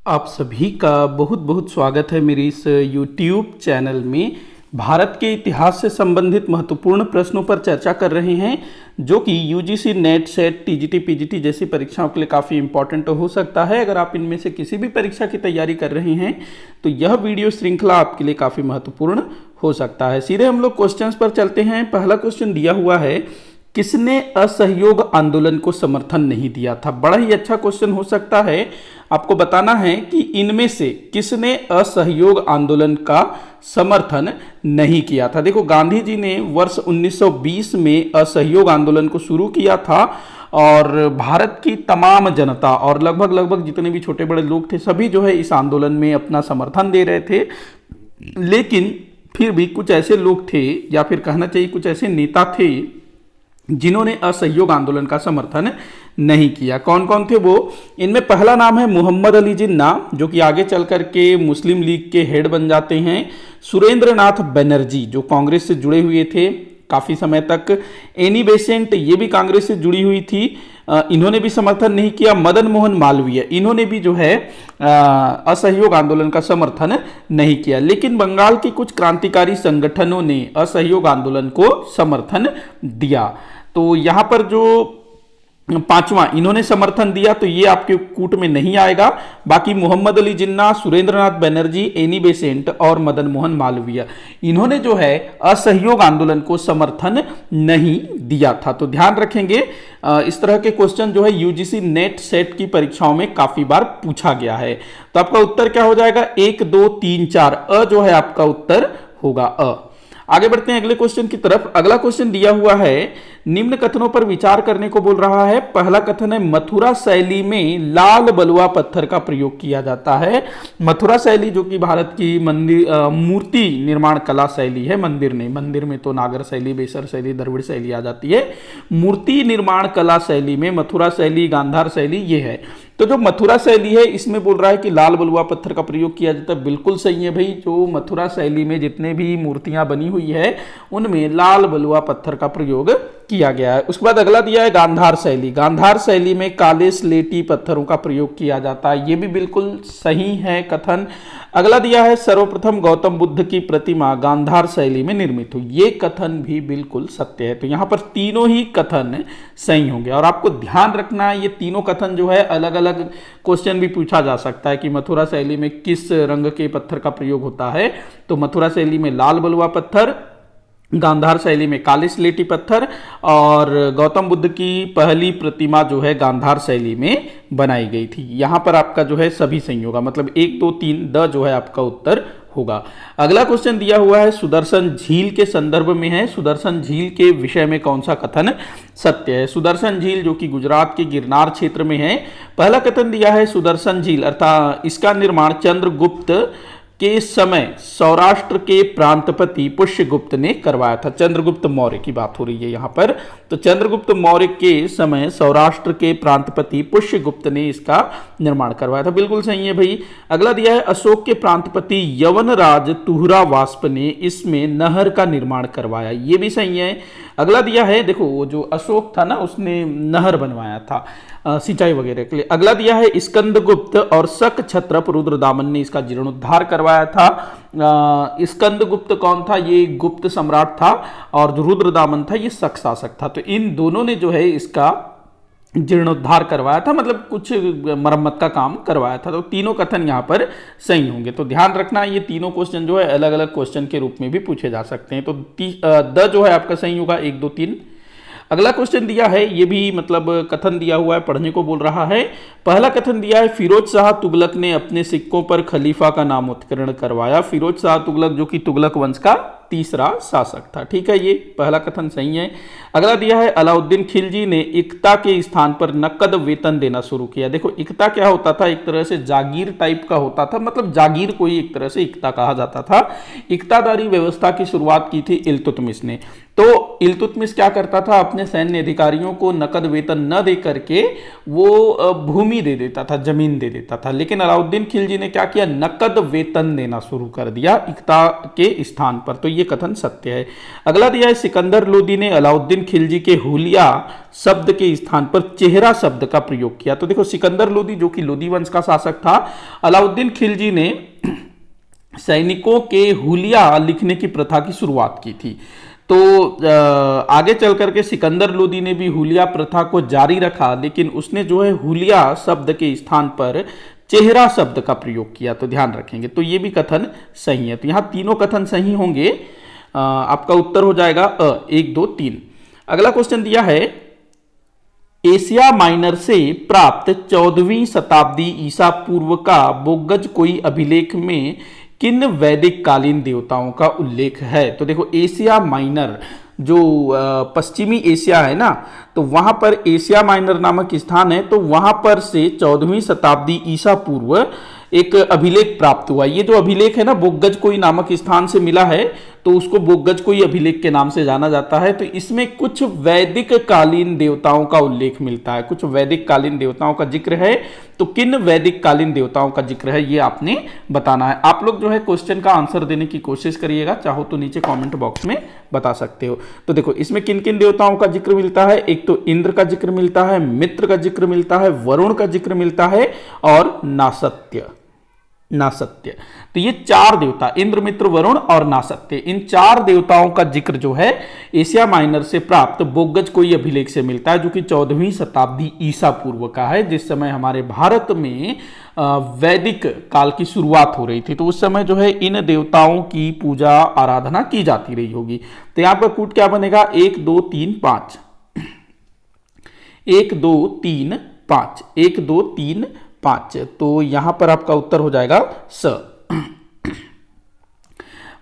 आप सभी का बहुत बहुत स्वागत है मेरी इस YouTube चैनल में। भारत के इतिहास से संबंधित महत्वपूर्ण प्रश्नों पर चर्चा कर रहे हैं जो कि UGC net set TGT PGT जैसी परीक्षाओं के लिए काफ़ी इंपॉर्टेंट हो सकता है। अगर आप इनमें से किसी भी परीक्षा की तैयारी कर रहे हैं तो यह वीडियो श्रृंखला आपके लिए काफ़ी महत्वपूर्ण हो सकता है। सीधे हम लोग क्वेश्चंस पर चलते हैं। पहला क्वेश्चन दिया हुआ है, किसने असहयोग आंदोलन को समर्थन नहीं दिया था। बड़ा ही अच्छा क्वेश्चन हो सकता है। आपको बताना है कि इनमें से किसने असहयोग आंदोलन का समर्थन नहीं किया था। देखो, गांधी जी ने वर्ष 1920 में असहयोग आंदोलन को शुरू किया था और भारत की तमाम जनता और लगभग जितने भी छोटे बड़े लोग थे सभी जो है इस आंदोलन में अपना समर्थन दे रहे थे। लेकिन फिर भी कुछ ऐसे लोग थे, या फिर कहना चाहिए कुछ ऐसे नेता थे जिन्होंने असहयोग आंदोलन का समर्थन नहीं किया। कौन कौन थे वो? इनमें पहला नाम है मोहम्मद अली जिन्ना, जो कि आगे चल करके मुस्लिम लीग के हेड बन जाते हैं। सुरेंद्र नाथ बनर्जी, जो कांग्रेस से जुड़े हुए थे काफ़ी समय तक। एनी बेसेंट, ये भी कांग्रेस से जुड़ी हुई थी, इन्होंने भी समर्थन नहीं किया। मदन मोहन मालवीय, इन्होंने भी जो है असहयोग आंदोलन का समर्थन नहीं किया। लेकिन बंगाल के कुछ क्रांतिकारी संगठनों ने असहयोग आंदोलन को समर्थन दिया। तो यहाँ पर जो पांचवा इन्होंने समर्थन दिया तो ये आपके कूट में नहीं आएगा। बाकी मोहम्मद अली जिन्ना, सुरेंद्रनाथ बनर्जी, एनी बेसेंट और मदन मोहन मालवीय, इन्होंने जो है असहयोग आंदोलन को समर्थन नहीं दिया था। तो ध्यान रखेंगे, इस तरह के क्वेश्चन जो है यूजीसी नेट सेट की परीक्षाओं में काफी बार पूछा गया है। तो आपका उत्तर क्या हो जाएगा? 1 2 3 4, अ जो है आपका उत्तर होगा अ। आगे बढ़ते हैं अगले क्वेश्चन की तरफ। अगला क्वेश्चन दिया हुआ है, निम्न कथनों पर विचार करने को बोल रहा है। पहला कथन है, मथुरा शैली में लाल बलुआ पत्थर का प्रयोग किया जाता है। मथुरा शैली जो कि भारत की मूर्ति निर्माण कला शैली है, मंदिर नहीं, मंदिर में तो नागर शैली, बेसर शैली, द्रविड़ शैली आ जाती है। मूर्ति निर्माण कला शैली में मथुरा शैली, गांधार शैली ये है। तो जो मथुरा शैली है इसमें बोल रहा है कि लाल बलुआ पत्थर का प्रयोग किया जाता है। बिल्कुल सही है भाई। जो मथुरा शैली में जितने भी मूर्तियां बनी हुई है उनमें लाल बलुआ पत्थर का प्रयोग किया गया है। उसके बाद अगला दिया है गांधार शैली। गांधार शैली में काले स्लेटी पत्थरों का प्रयोग किया जाता है। ये भी बिल्कुल सही है कथन। अगला दिया है, सर्वप्रथम गौतम बुद्ध की प्रतिमा गांधार शैली में निर्मित हुई। ये कथन भी बिल्कुल सत्य है। तो यहाँ पर तीनों ही कथन सही होंगे। और आपको ध्यान रखना है, ये तीनों कथन जो है अलग अलग क्वेश्चन भी पूछा जा सकता है कि मथुरा शैली में किस रंग के पत्थर का प्रयोग होता है। तो मथुरा शैली में लाल बलुआ पत्थर, गांधार शैली में काले स्लेटी पत्थर, और गौतम बुद्ध की पहली प्रतिमा जो है गांधार शैली में बनाई गई थी। यहां पर आपका जो है सभी सही होगा, मतलब 1 2 3 द जो है आपका उत्तर होगा। अगला क्वेश्चन दिया हुआ है, सुदर्शन झील के संदर्भ में है। सुदर्शन झील के विषय में कौन सा कथन सत्य है? सुदर्शन झील जो कि गुजरात के गिरनार क्षेत्र में है। पहला कथन दिया है, सुदर्शन झील अर्थात इसका निर्माण चंद्रगुप्त के समय सौराष्ट्र के प्रांतपति पुष्यगुप्त ने करवाया था। चंद्रगुप्त मौर्य की बात हो रही है यहाँ पर। तो चंद्रगुप्त मौर्य के समय सौराष्ट्र के प्रांतपति पुष्यगुप्त ने इसका निर्माण करवाया था। बिल्कुल सही है भाई। अगला दिया है, अशोक के प्रांतपति यवनराज तुहरा वास्प ने इसमें नहर का निर्माण करवाया। ये भी सही है। अगला दिया है, देखो वो जो अशोक था ना उसने नहर बनवाया था सिंचाई वगैरह के लिए। अगला दिया है, स्कंदगुप्त और शक छत्रप रुद्रदामन ने इसका जीर्णोद्धार करवाया था। स्कंदगुप्त कौन था? ये गुप्त सम्राट था, और जो रुद्रदामन था ये शक शासक था। तो इन दोनों ने जो है इसका जीर्णोद्धार करवाया था, मतलब कुछ मरम्मत का काम करवाया था। तो तीनों कथन यहाँ पर सही होंगे। तो ध्यान रखना, ये तीनों क्वेश्चन जो है अलग अलग क्वेश्चन के रूप में भी पूछे जा सकते हैं। तो द जो है आपका सही होगा 1 2 3। अगला क्वेश्चन दिया है, ये भी मतलब कथन दिया हुआ है, पढ़ने को बोल रहा है। पहला कथन दिया है, फिरोज शाह तुगलक ने अपने सिक्कों पर खलीफा का नामोत्करण करवाया। फिरोज शाह तुगलक जो कि तुगलक वंश का तीसरा शासक था। ठीक है, ये पहला कथन सही है। अगला दिया है, अलाउद्दीन खिलजी ने इक्ता के स्थान पर नकद वेतन देना शुरू किया। देखो इक्ता क्या होता था? एक तरह से जागीर टाइप का होता था, मतलब जागीर को ही एक तरह से इक्ता कहा जाता था। इक्तादारी व्यवस्था की शुरुआत की थी इल्तुतमिश ने। तो इल्तुतमिश क्या करता था, अपने सैन्य अधिकारियों को नकद वेतन न दे करके वो भूमि दे देता था, जमीन दे देता था। लेकिन अलाउद्दीन खिलजी ने क्या किया, नकद वेतन देना शुरू कर दिया इक्ता के स्थान पर। तो ये कथन सत्य है। अगला दिया है, सिकंदर लोदी ने अलाउद्दीन खिलजी के हुलिया शब्द के स्थान पर चेहरा शब्द का प्रयोग किया। तो देखो, सिकंदर लोदी जो कि लोदी वंश का शासक था, अलाउद्दीन खिलजी ने सैनिकों के हुलिया लिखने की प्रथा की शुरुआत की थी। तो आगे चल करके सिकंदर लोदी ने भी हुलिया प्रथा को जारी रखा, लेकिन उसने जो है हुलिया शब्द के स्थान पर चेहरा शब्द का प्रयोग किया। तो ध्यान रखेंगे, तो ये भी कथन सही है। तो यहां तीनों कथन सही होंगे। आपका उत्तर हो जाएगा 1, 2, 3। अगला क्वेश्चन दिया है, एशिया माइनर से प्राप्त 14वीं शताब्दी ईसा पूर्व का बोगज कोई अभिलेख में किन वैदिक कालीन देवताओं का उल्लेख है। तो देखो, एशिया माइनर जो पश्चिमी एशिया है ना, तो वहां पर एशिया माइनर नामक स्थान है। तो वहां पर से 14वीं शताब्दी ईसा पूर्व एक अभिलेख प्राप्त हुआ। ये जो अभिलेख है ना, बोगज कोई नामक स्थान से मिला है, तो उसको बोगज कोई अभिलेख के नाम से जाना जाता है। तो इसमें कुछ वैदिक कालीन देवताओं का उल्लेख मिलता है, कुछ वैदिक कालीन देवताओं का जिक्र है। तो किन वैदिक कालीन देवताओं का जिक्र है, ये आपने बताना है। आप लोग जो है क्वेश्चन का आंसर देने की कोशिश करिएगा, चाहो तो नीचे कमेंट बॉक्स में बता सकते हो। तो देखो, इसमें किन किन देवताओं का जिक्र मिलता है। एक तो इंद्र का जिक्र मिलता है, मित्र का जिक्र मिलता है, वरुण का जिक्र मिलता है और नासत्य। तो ये 4 देवता, इंद्र, मित्र, वरुण और नासत्य, इन 4 देवताओं का जिक्र जो है एशिया माइनर से प्राप्त बोगज कोई अभिलेख से मिलता है, जो कि 14वीं शताब्दी ईसा पूर्व का है, जिस समय हमारे भारत में वैदिक काल की शुरुआत हो रही थी। तो उस समय जो है इन देवताओं की पूजा आराधना की जाती रही होगी। तो यहां पर कूट क्या बनेगा, 1, 2, 3, 5, 1, 2, 3, 5, 1, 2, 3, 5। तो यहां पर आपका उत्तर हो जाएगा स।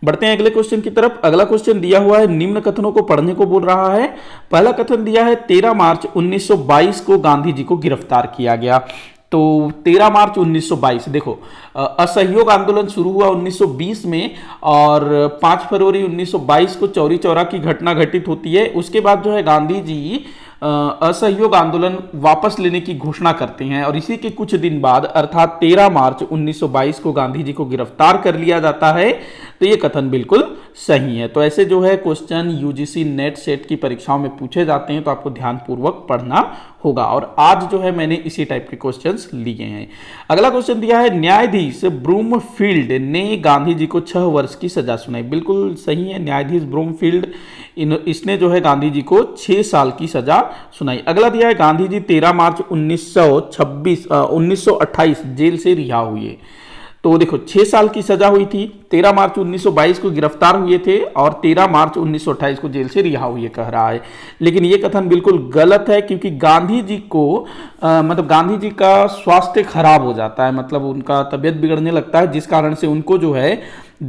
बढ़ते हैं अगले क्वेश्चन की तरफ। अगला क्वेश्चन दिया हुआ है, निम्न कथनों को पढ़ने को बोल रहा है। पहला कथन दिया है, 13 मार्च 1922 को गांधी जी को गिरफ्तार किया गया। तो 13 मार्च 1922, देखो, असहयोग आंदोलन शुरू हुआ 1920 में और 5 फरवरी 1922 को चौरी चौरा की घटना घटित होती है। उसके बाद जो है गांधी जी असहयोग आंदोलन वापस लेने की घोषणा करते हैं और इसी के कुछ दिन बाद अर्थात 13 मार्च 1922 को गांधी जी को गिरफ्तार कर लिया जाता है। तो ये कथन बिल्कुल सही है। तो ऐसे जो है क्वेश्चन यूजीसी नेट सेट की परीक्षाओं में पूछे जाते हैं, तो आपको ध्यानपूर्वक पढ़ना होगा। और आज जो है मैंने इसी टाइप के क्वेश्चंस लिए हैं। अगला क्वेश्चन दिया है, न्यायाधीश ब्रूमफील्ड ने गांधी जी को 6 वर्ष की सजा सुनाई। बिल्कुल सही है, न्यायाधीश ब्रूमफील्ड इसने जो है गांधी जी को 6 साल की सजा सुनाई। अगला दिया है, गांधी जी 13 मार्च 1928 जेल से रिहा हुए। तो देखो, 6 साल की सजा हुई थी, 13 मार्च 1922 को गिरफ्तार हुए थे और 13 मार्च 1928 को जेल से रिहा हुए कह रहा है। लेकिन ये कथन बिल्कुल गलत है, क्योंकि गांधी जी को मतलब गांधी जी का स्वास्थ्य खराब हो जाता है, मतलब उनका तबीयत बिगड़ने लगता है, जिस कारण से उनको जो है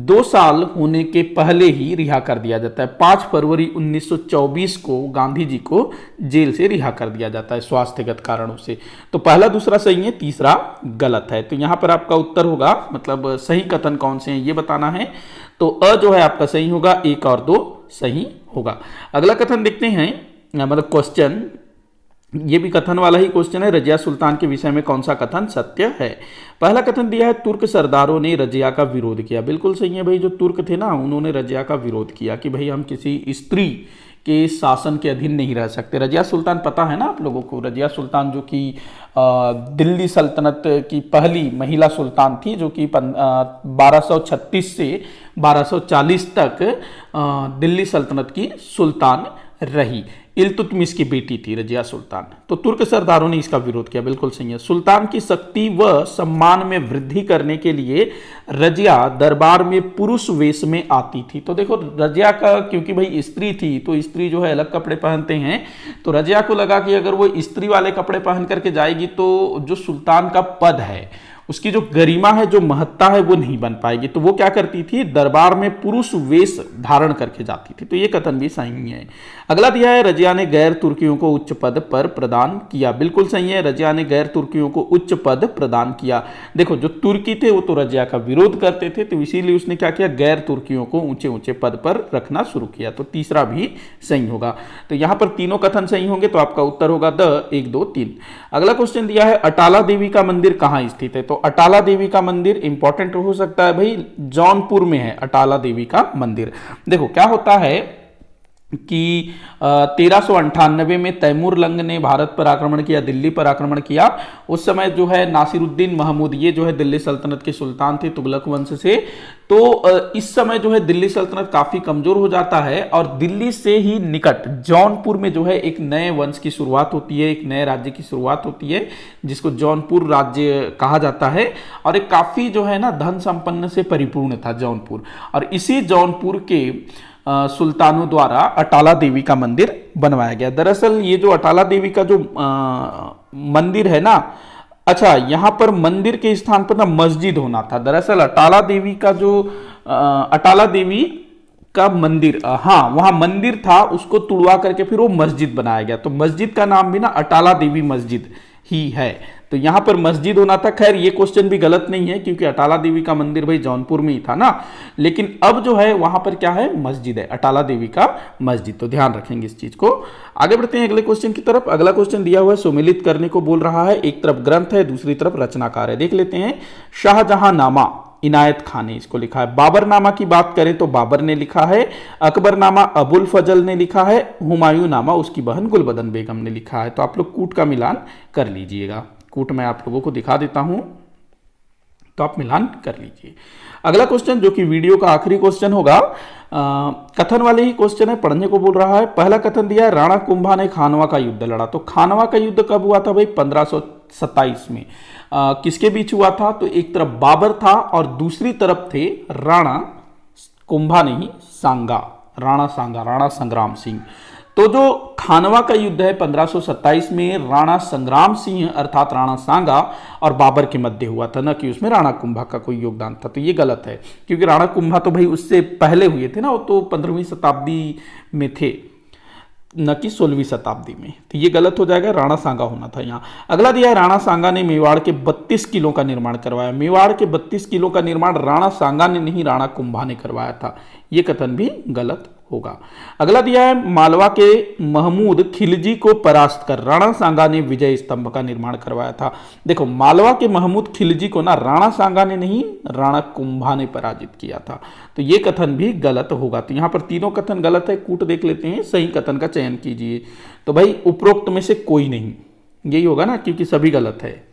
2 साल होने के पहले ही रिहा कर दिया जाता है। 5 फरवरी 1924 को गांधी जी को जेल से रिहा कर दिया जाता है स्वास्थ्यगत कारणों से। तो पहला दूसरा सही है, तीसरा गलत है। तो यहां पर आपका उत्तर होगा, मतलब सही कथन कौन से हैं ये बताना है। तो अ जो है आपका सही होगा, 1 और 2 सही होगा। अगला कथन देखते हैं, मतलब क्वेश्चन, ये भी कथन वाला ही क्वेश्चन है, रजिया सुल्तान के विषय में कौन सा कथन सत्य है। पहला कथन दिया है, तुर्क सरदारों ने रजिया का विरोध किया। बिल्कुल सही है भाई, जो तुर्क थे ना, उन्होंने रजिया का विरोध किया कि भाई हम किसी स्त्री के शासन के अधीन नहीं रह सकते। रजिया सुल्तान पता है ना आप लोगों को, रजिया सुल्तान जो कि दिल्ली सल्तनत की पहली महिला सुल्तान थी, जो कि 1236 से 1240 तक दिल्ली सल्तनत की सुल्तान रही। इल्तुतमिश की बेटी थी रजिया सुल्तान। तो तुर्क सरदारों ने इसका विरोध किया। बिल्कुल सही है। सुल्तान की शक्ति व सम्मान में वृद्धि करने के लिए रजिया दरबार में पुरुष वेश में आती थी। तो देखो, रजिया का, क्योंकि भाई स्त्री थी, तो स्त्री जो है अलग कपड़े पहनते हैं, तो रजिया को लगा कि अगर वो स्त्री वाले कपड़े पहन करके जाएगी तो जो सुल्तान का पद है, उसकी जो गरिमा है, जो महत्ता है, वो नहीं बन पाएगी। तो वो क्या करती थी, दरबार में पुरुष वेश धारण करके जाती थी। तो ये कथन भी सही है। अगला दिया है, रजिया ने गैर तुर्कियों को उच्च पद पर प्रदान किया? बिल्कुल सही है, रजिया ने गैर तुर्कियों को उच्च पद प्रदान किया। देखो जो तुर्की थे वो तो रजिया का विरोध करते थे, तो इसीलिए उसने क्या किया, गैर तुर्कियों को ऊंचे ऊंचे पद पर रखना शुरू किया। तो तीसरा भी सही होगा। तो यहां पर तीनों कथन सही होंगे, तो आपका उत्तर होगा द 1, 2, 3। अगला क्वेश्चन दिया है अटाला देवी का मंदिर कहां स्थित है? तो अटाला देवी का मंदिर इंपॉर्टेंट हो सकता है भाई, जौनपुर में है अटाला देवी का मंदिर। देखो क्या होता है कि 1398 में तैमूर लंग ने भारत पर आक्रमण किया, दिल्ली पर आक्रमण किया। उस समय जो है नासिरुद्दीन महमूद, ये जो है दिल्ली सल्तनत के सुल्तान थे तुगलक वंश से। तो इस समय जो है दिल्ली सल्तनत काफी कमजोर हो जाता है और दिल्ली से ही निकट जौनपुर में जो है एक नए वंश की शुरुआत होती है, एक नए राज्य की शुरुआत होती है, जिसको जौनपुर राज्य कहा जाता है। और एक काफी जो है ना धन संपन्न से परिपूर्ण था जौनपुर, और इसी जौनपुर के सुल्तानों द्वारा अटाला देवी का मंदिर बनवाया गया। दरअसल ये जो अटाला देवी का जो मंदिर है ना, अच्छा यहां पर मंदिर के स्थान पर ना मस्जिद होना था। दरअसल अटाला देवी का जो अटाला देवी का मंदिर, हाँ वहां मंदिर था, उसको तुड़वा करके फिर वो मस्जिद बनाया गया। तो मस्जिद का नाम भी ना अटाला देवी मस्जिद ही है। तो यहां पर मस्जिद होना था। खैर ये क्वेश्चन भी गलत नहीं है, क्योंकि अटाला देवी का मंदिर भाई जौनपुर में ही था ना, लेकिन अब जो है वहां पर क्या है, मस्जिद है, अटाला देवी का मस्जिद। तो ध्यान रखेंगे इस चीज को। आगे बढ़ते हैं अगले क्वेश्चन की तरफ। अगला क्वेश्चन दिया हुआ है सुमिलित करने को बोल रहा है। एक तरफ ग्रंथ है, दूसरी तरफ रचनाकार है। देख लेते हैं। शाहजहां नामा इनायत खान ने इसको लिखा है। बाबर नामा की बात करें तो बाबर ने लिखा है। अकबर नामा अबुल फजल ने लिखा है। हुमायूं नामा उसकी बहन गुलबदन बेगम ने लिखा है। तो आप लोग कूट का मिलान कर लीजिएगा। कूट मैं आप लोगों को दिखा देता हूं, तो आप मिलान कर लीजिए। अगला क्वेश्चन जो कि वीडियो का आखिरी क्वेश्चन होगा, कथन वाले ही क्वेश्चन है, पढ़ने को बोल रहा है। पहला कथन दिया है राणा कुंभा ने खानवा का युद्ध लड़ा। तो खानवा का युद्ध कब हुआ था भाई? 1527 में। किसके बीच हुआ था? तो एक तरफ बाबर था और दूसरी तरफ थे राणा कुंभा नहीं, सांगा, राणा सांगा, राणा संग्राम सिंह। तो जो खानवा का युद्ध है 1527 में राणा संग्राम सिंह अर्थात राणा सांगा और बाबर के मध्य हुआ था, न कि उसमें राणा कुंभा का कोई योगदान था। तो ये गलत है, क्योंकि राणा कुंभा तो भाई उससे पहले हुए थे ना, वो तो 15वीं शताब्दी में थे, न कि 16वीं शताब्दी में। तो ये गलत हो जाएगा, राणा सांगा होना था यहाँ। अगला दिया है राणा सांगा ने मेवाड़ के 32 किलों का निर्माण करवाया। मेवाड़ के 32 किलो का निर्माण राणा सांगा ने नहीं, राणा कुंभा ने करवाया था। ये कथन भी गलत होगा। अगला दिया है मालवा के महमूद खिलजी को परास्त कर राणा सांगा ने विजय स्तंभ का निर्माण करवाया था। देखो मालवा के महमूद खिलजी को ना राणा सांगा ने नहीं, राणा कुंभा ने पराजित किया था। तो ये कथन भी गलत होगा। तो यहां पर तीनों कथन गलत है। कूट देख लेते हैं, सही कथन का चयन कीजिए। तो भाई उपरोक्त में से कोई नहीं, यही होगा ना, क्योंकि सभी गलत है।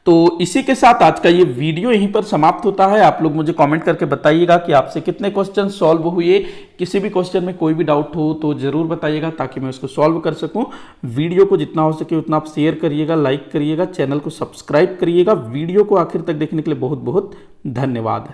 तो इसी के साथ आज का ये वीडियो यहीं पर समाप्त होता है। आप लोग मुझे कमेंट करके बताइएगा कि आपसे कितने क्वेश्चन सॉल्व हुए। किसी भी क्वेश्चन में कोई भी डाउट हो तो जरूर बताइएगा, ताकि मैं उसको सॉल्व कर सकूं। वीडियो को जितना हो सके उतना आप शेयर करिएगा, लाइक करिएगा, चैनल को सब्सक्राइब करिएगा। वीडियो को आखिर तक देखने के लिए बहुत बहुत धन्यवाद।